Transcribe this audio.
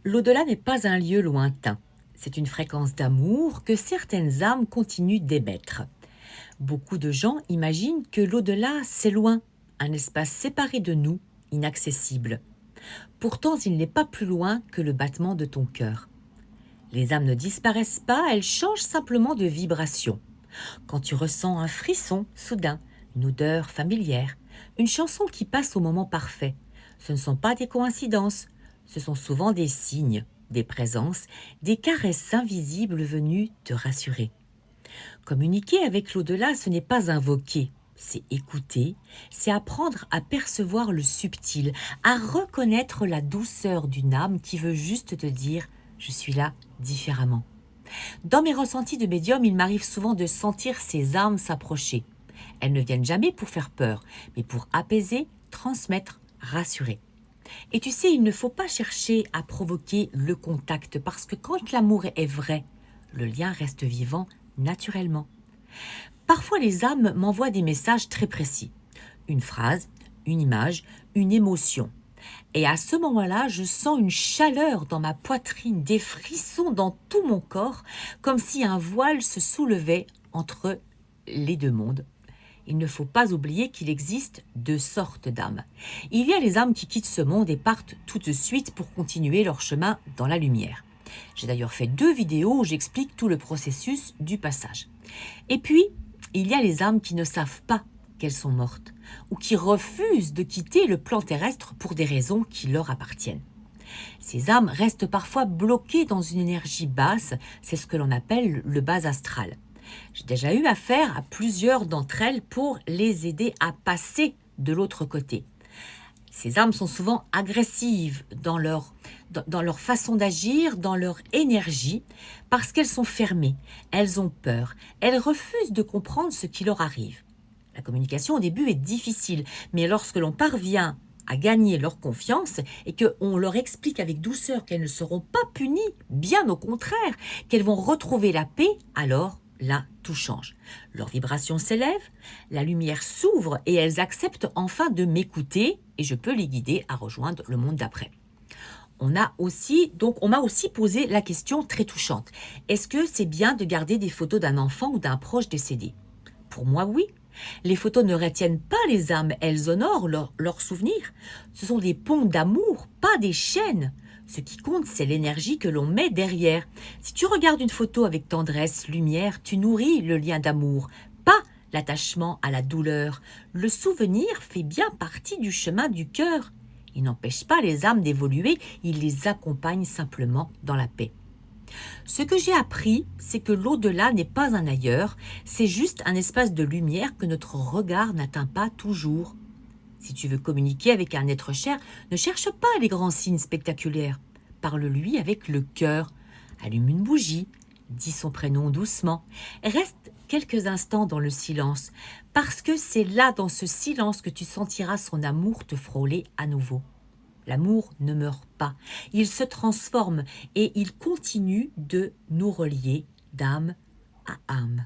L'au-delà n'est pas un lieu lointain. C'est une fréquence d'amour que certaines âmes continuent d'émettre. Beaucoup de gens imaginent que l'au-delà, c'est loin, un espace séparé de nous, inaccessible. Pourtant, il n'est pas plus loin que le battement de ton cœur. Les âmes ne disparaissent pas, elles changent simplement de vibration. Quand tu ressens un frisson soudain, une odeur familière, une chanson qui passe au moment parfait, ce ne sont pas des coïncidences, ce sont souvent des signes, des présences, des caresses invisibles venues te rassurer. Communiquer avec l'au-delà, ce n'est pas invoquer, c'est écouter, c'est apprendre à percevoir le subtil, à reconnaître la douceur d'une âme qui veut juste te dire « je suis là différemment ». Dans mes ressentis de médium, il m'arrive souvent de sentir ces âmes s'approcher. Elles ne viennent jamais pour faire peur, mais pour apaiser, transmettre, rassurer. Et tu sais, il ne faut pas chercher à provoquer le contact, parce que quand l'amour est vrai, le lien reste vivant naturellement. Parfois, les âmes m'envoient des messages très précis. Une phrase, une image, une émotion. Et à ce moment-là, je sens une chaleur dans ma poitrine, des frissons dans tout mon corps, comme si un voile se soulevait entre les deux mondes. Il ne faut pas oublier qu'il existe deux sortes d'âmes. Il y a les âmes qui quittent ce monde et partent tout de suite pour continuer leur chemin dans la lumière. J'ai d'ailleurs fait 2 vidéos où j'explique tout le processus du passage. Et puis, il y a les âmes qui ne savent pas qu'elles sont mortes ou qui refusent de quitter le plan terrestre pour des raisons qui leur appartiennent. Ces âmes restent parfois bloquées dans une énergie basse, c'est ce que l'on appelle le bas astral. J'ai déjà eu affaire à plusieurs d'entre elles pour les aider à passer de l'autre côté. Ces âmes sont souvent agressives dans leur façon d'agir, dans leur énergie, parce qu'elles sont fermées, elles ont peur, elles refusent de comprendre ce qui leur arrive. La communication au début est difficile, mais lorsque l'on parvient à gagner leur confiance et qu'on leur explique avec douceur qu'elles ne seront pas punies, bien au contraire, qu'elles vont retrouver la paix, alors là, tout change. Leur vibration s'élève, la lumière s'ouvre et elles acceptent enfin de m'écouter et je peux les guider à rejoindre le monde d'après. On m'a aussi posé la question très touchante. Est-ce que c'est bien de garder des photos d'un enfant ou d'un proche décédé? Pour moi, oui. Les photos ne retiennent pas les âmes, elles honorent leurs souvenirs. Ce sont des ponts d'amour, pas des chaînes. Ce qui compte, c'est l'énergie que l'on met derrière. Si tu regardes une photo avec tendresse, lumière, tu nourris le lien d'amour, pas l'attachement à la douleur. Le souvenir fait bien partie du chemin du cœur. Il n'empêche pas les âmes d'évoluer, il les accompagne simplement dans la paix. Ce que j'ai appris, c'est que l'au-delà n'est pas un ailleurs, c'est juste un espace de lumière que notre regard n'atteint pas toujours. Si tu veux communiquer avec un être cher, ne cherche pas les grands signes spectaculaires. Parle-lui avec le cœur. Allume une bougie. Dis son prénom doucement. Reste quelques instants dans le silence, parce que c'est là, dans ce silence, que tu sentiras son amour te frôler à nouveau. L'amour ne meurt pas, il se transforme et il continue de nous relier d'âme à âme.